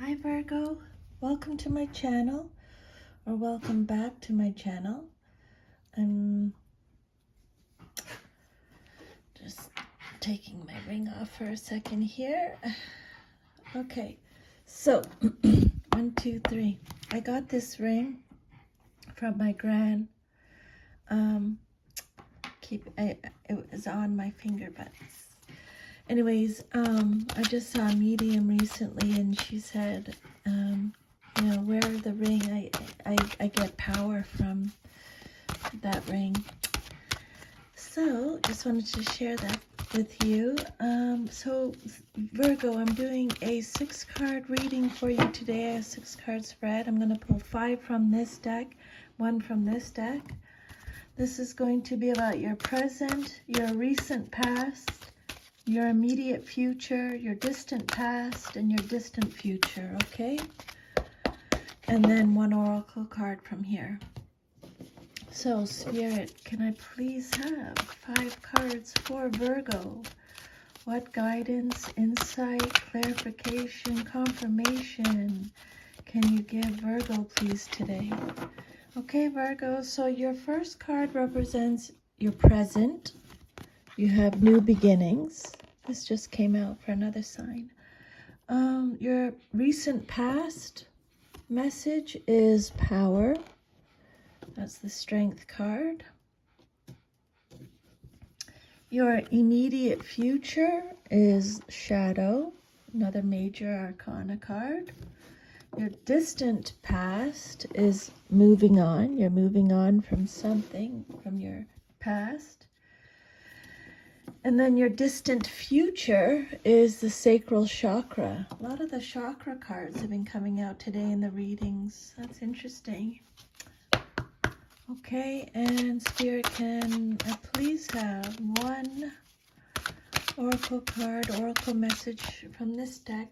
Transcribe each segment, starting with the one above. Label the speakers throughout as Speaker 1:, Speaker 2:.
Speaker 1: Hi Virgo, welcome to my channel, or welcome back to my channel. I'm just taking my ring off for a second here. Okay, so 1, 2, 3. I got this ring from my gran. It was on my finger, but anyways, I just saw a medium recently, and she said, wear the ring. I get power from that ring. So just wanted to share that with you. So Virgo, I'm doing a 6-card reading for you today, a 6-card spread. I'm going to pull 5 from this deck, 1 from this deck. This is going to be about your present, your recent past, your immediate future, your distant past, and your distant future, okay? And then 1 oracle card from here. So, Spirit, can I please have 5 cards for Virgo? What guidance, insight, clarification, confirmation can you give Virgo, please, today? Okay, Virgo, so your first card represents your present. You have new beginnings. This just came out for another sign. Your recent past message is power. That's the Strength card. Your immediate future is Shadow, another major arcana card. Your distant past is moving on. You're moving on from something from your past. And then your distant future is the sacral chakra. A lot of the chakra cards have been coming out today in the readings. That's interesting. Okay, and Spirit, can I please have 1 oracle card, oracle message from this deck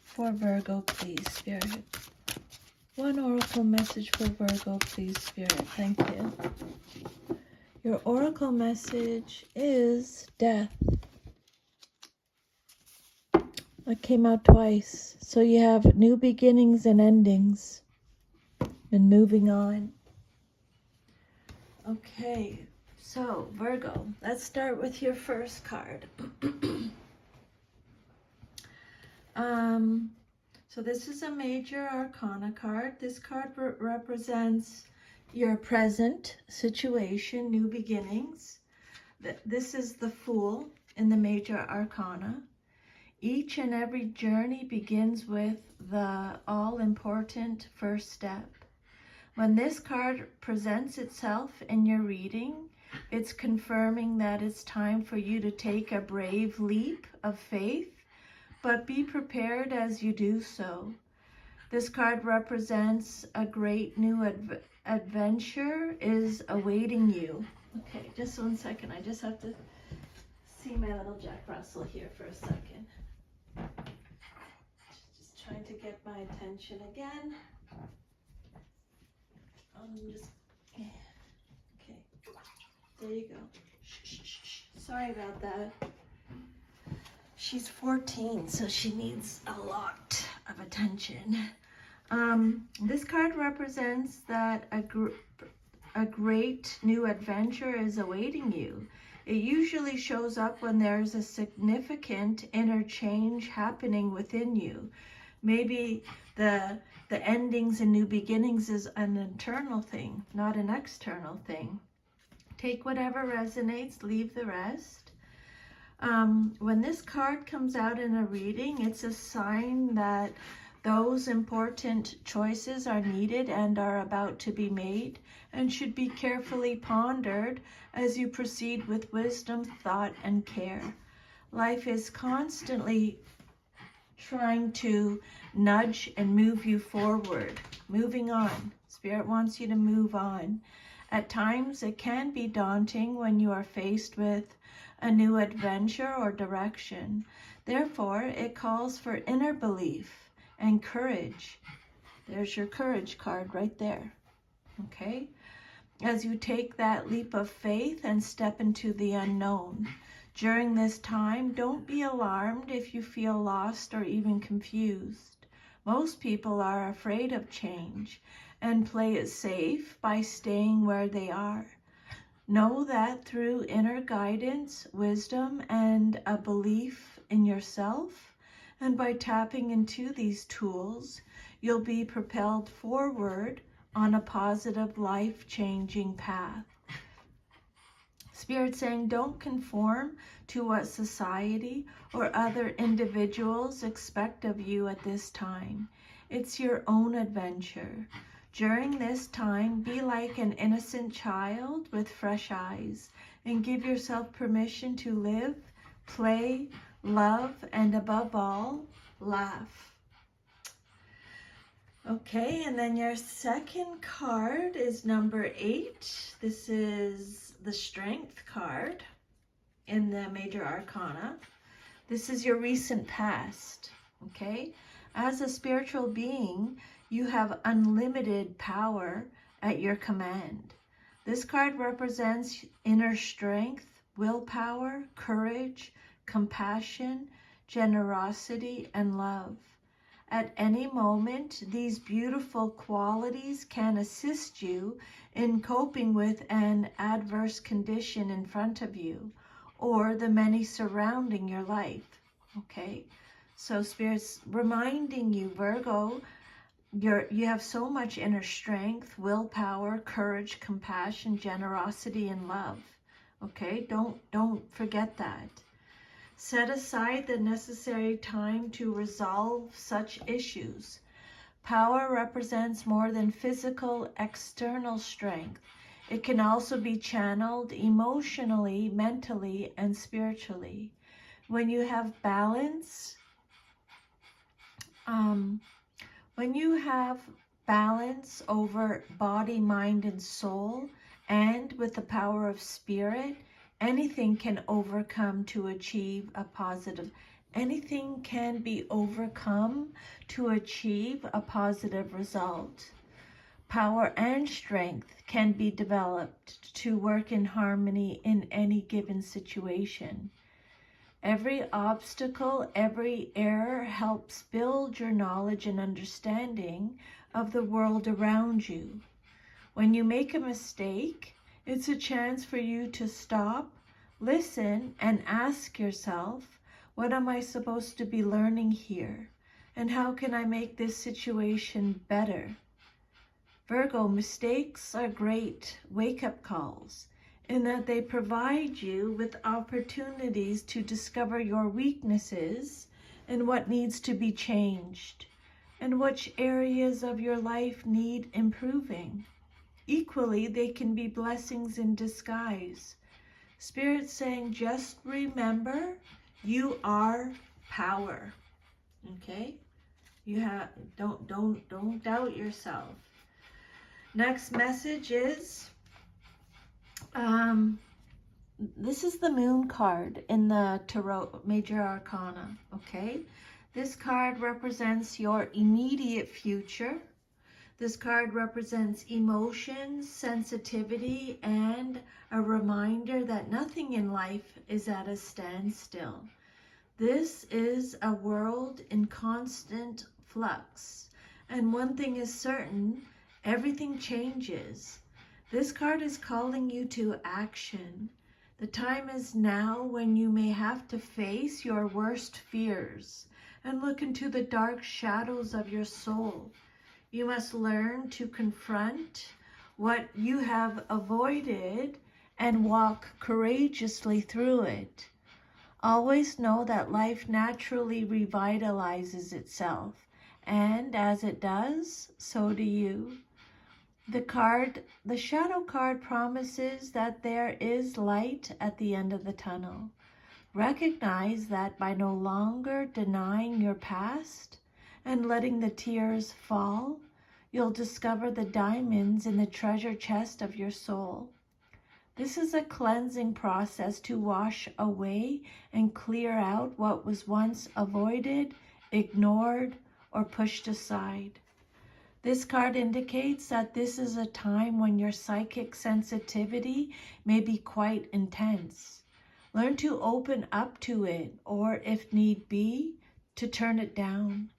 Speaker 1: for Virgo, please, Spirit. 1 oracle message for Virgo, please, Spirit. Thank you. Your oracle message is death. That came out twice. So you have new beginnings and endings and moving on. Okay, so Virgo, let's start with your first card. So this is a major arcana card. This card represents your present situation, new beginnings. This is the Fool in the major arcana. Each and every journey begins with the all-important first step. When this card presents itself in your reading, it's confirming that it's time for you to take a brave leap of faith, but be prepared as you do so. This card represents a great new adventure is awaiting you. Okay, just 1 second. I just have to see my little Jack Russell here for a second. Just trying to get my attention again. Okay, there you go. Shh. Sorry about that. She's 14, so she needs a lot of attention. This card represents that a great new adventure is awaiting you. It usually shows up when there's a significant inner change happening within you. Maybe the endings and new beginnings is an internal thing, not an external thing. Take whatever resonates, leave the rest. When this card comes out in a reading, it's a sign that those important choices are needed and are about to be made and should be carefully pondered as you proceed with wisdom, thought, and care. Life is constantly trying to nudge and move you forward, moving on. Spirit wants you to move on. At times, it can be daunting when you are faced with a new adventure or direction. Therefore, it calls for inner belief and courage. There's your courage card right there. Okay? As you take that leap of faith and step into the unknown. During this time, don't be alarmed if you feel lost or even confused. Most people are afraid of change and play it safe by staying where they are. Know that through inner guidance, wisdom, and a belief in yourself, and by tapping into these tools, you'll be propelled forward on a positive, life-changing path. Spirit saying, don't conform to what society or other individuals expect of you at this time. It's your own adventure. During this time, be like an innocent child with fresh eyes and give yourself permission to live, play, love, and above all, laugh. Okay, and then your second card is number 8. This is the Strength card in the Major Arcana. This is your recent past, okay? As a spiritual being, you have unlimited power at your command. This card represents inner strength, willpower, courage, compassion, generosity, and love. At any moment, these beautiful qualities can assist you in coping with an adverse condition in front of you or the many surrounding your life, okay? So Spirit's reminding you, Virgo, you have so much inner strength, willpower, courage, compassion, generosity, and love, okay? Don't forget that. Set aside the necessary time to resolve such issues. Power represents more than physical, external strength. It can also be channeled emotionally, mentally, and spiritually. When you have balance, over body, mind, and soul, and with the power of spirit, anything can overcome to achieve a positive. Anything can be overcome to achieve a positive result. Power and strength can be developed to work in harmony in any given situation. Every obstacle, every error helps build your knowledge and understanding of the world around you. When you make a mistake, it's a chance for you to stop, listen, and ask yourself, what am I supposed to be learning here? And how can I make this situation better? Virgo, mistakes are great wake-up calls in that they provide you with opportunities to discover your weaknesses and what needs to be changed, and which areas of your life need improving. Equally, they can be blessings in disguise. Spirit saying, just remember, you are power. Okay? Don't doubt yourself. Next message is, this is the Moon card in the Tarot Major Arcana. Okay? This card represents your immediate future. This card represents emotions, sensitivity, and a reminder that nothing in life is at a standstill. This is a world in constant flux. And one thing is certain, everything changes. This card is calling you to action. The time is now when you may have to face your worst fears and look into the dark shadows of your soul. You must learn to confront what you have avoided and walk courageously through it. Always know that life naturally revitalizes itself, and as it does, so do you. The shadow card promises that there is light at the end of the tunnel. Recognize that by no longer denying your past and letting the tears fall, you'll discover the diamonds in the treasure chest of your soul. This is a cleansing process to wash away and clear out what was once avoided, ignored, or pushed aside. This card indicates that this is a time when your psychic sensitivity may be quite intense. Learn to open up to it, or if need be, to turn it down.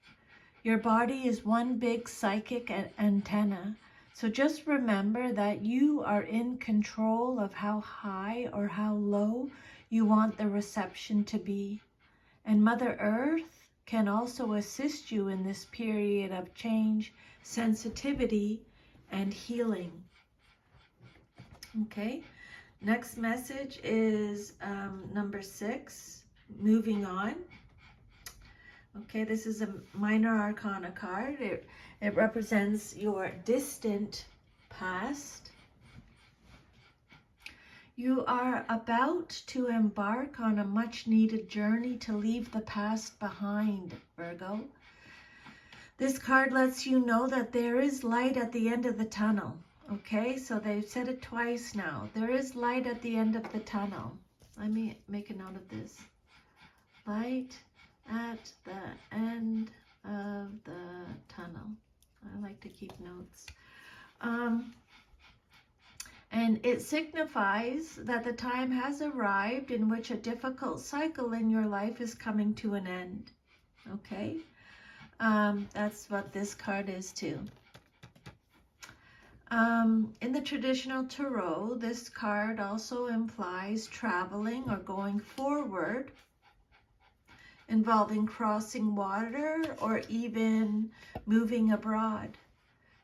Speaker 1: Your body is one big psychic antenna. So just remember that you are in control of how high or how low you want the reception to be. And Mother Earth can also assist you in this period of change, sensitivity, and healing. Okay, next message is number 6, moving on. Okay, this is a minor arcana card. It represents your distant past. You are about to embark on a much needed journey to leave the past behind, Virgo. This card lets you know that there is light at the end of the tunnel. Okay, so they've said it twice now. There is light at the end of the tunnel. Let me make a note of this. Light at the end of the tunnel. I like to keep notes. And it signifies that the time has arrived in which a difficult cycle in your life is coming to an end. Okay? That's what this card is too. In the traditional tarot, this card also implies traveling or going forward, involving crossing water or even moving abroad.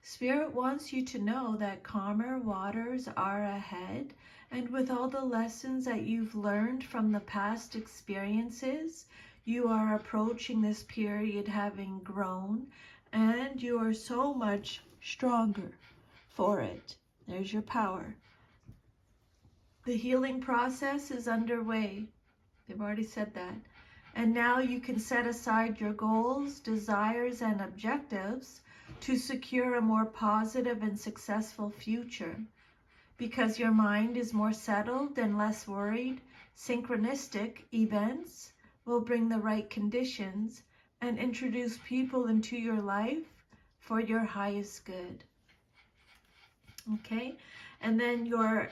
Speaker 1: Spirit wants you to know that calmer waters are ahead, and with all the lessons that you've learned from the past experiences, you are approaching this period having grown, and you are so much stronger for it. There's your power. The healing process is underway. They've already said that. And now you can set aside your goals, desires, and objectives to secure a more positive and successful future. Because your mind is more settled and less worried, synchronistic events will bring the right conditions and introduce people into your life for your highest good. Okay, and then your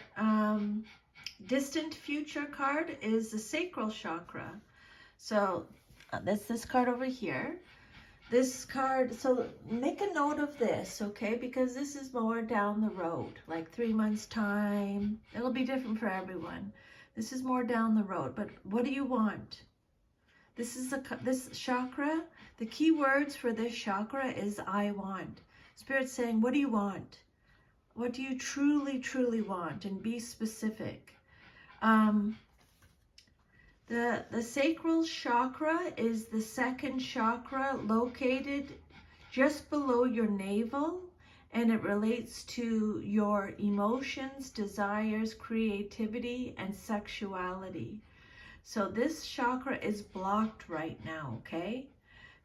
Speaker 1: distant future card is the sacral chakra. So that's this card over here. This card, so make a note of this, okay? Because this is more down the road, like 3 months' time. It'll be different for everyone. This is more down the road, but what do you want? This is this chakra. The key words for this chakra is I want. Spirit's saying, what do you want? What do you truly, truly want? And be specific. The sacral chakra is the second chakra located just below your navel, and it relates to your emotions, desires, creativity, and sexuality. So this chakra is blocked right now, okay?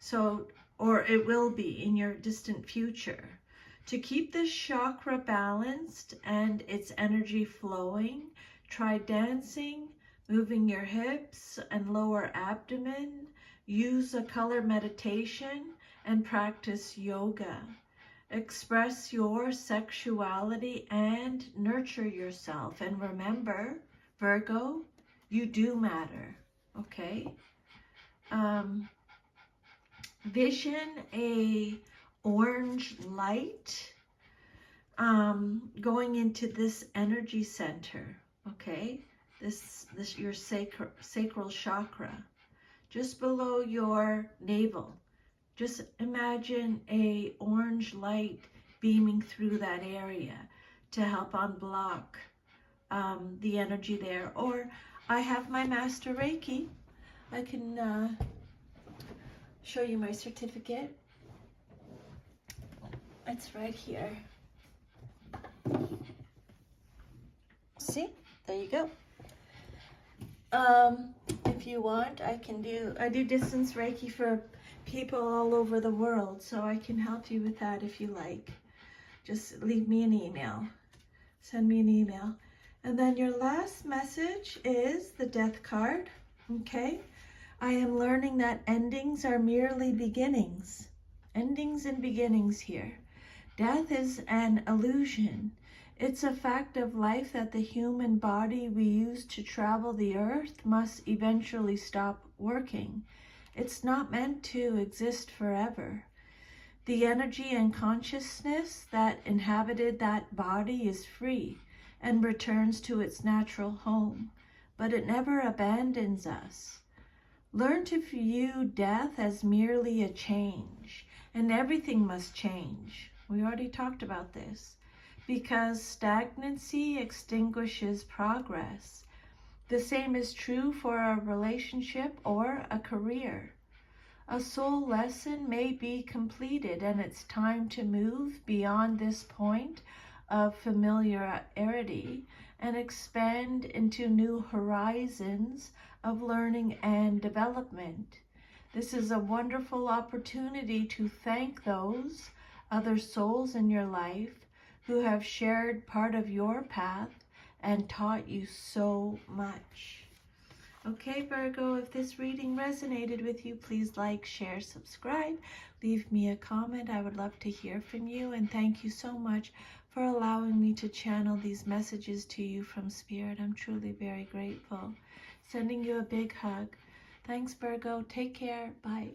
Speaker 1: So, or it will be in your distant future. To keep this chakra balanced and its energy flowing, try dancing, moving your hips and lower abdomen, use a color meditation, and practice yoga. Express your sexuality and nurture yourself. And remember, Virgo, you do matter, okay? Vision a orange light going into this energy center, okay? This your sacral chakra, just below your navel. Just imagine a orange light beaming through that area to help unblock the energy there. Or I have my Master Reiki. I can show you my certificate. It's right here. See? There you go. If you want, I do distance Reiki for people all over the world, so I can help you with that if you like. Just leave me an email. Send me an email. And then your last message is the Death card, okay? I am learning that endings are merely beginnings. Endings and beginnings here. Death is an illusion. It's a fact of life that the human body we use to travel the earth must eventually stop working. It's not meant to exist forever. The energy and consciousness that inhabited that body is free and returns to its natural home, but it never abandons us. Learn to view death as merely a change, and everything must change. We already talked about this, because stagnancy extinguishes progress. The same is true for a relationship or a career. A soul lesson may be completed, and it's time to move beyond this point of familiarity and expand into new horizons of learning and development. This is a wonderful opportunity to thank those other souls in your life who have shared part of your path and taught you so much. Okay, Virgo, if this reading resonated with you, please like, share, subscribe. Leave me a comment. I would love to hear from you. And thank you so much for allowing me to channel these messages to you from Spirit. I'm truly very grateful. Sending you a big hug. Thanks, Virgo. Take care. Bye.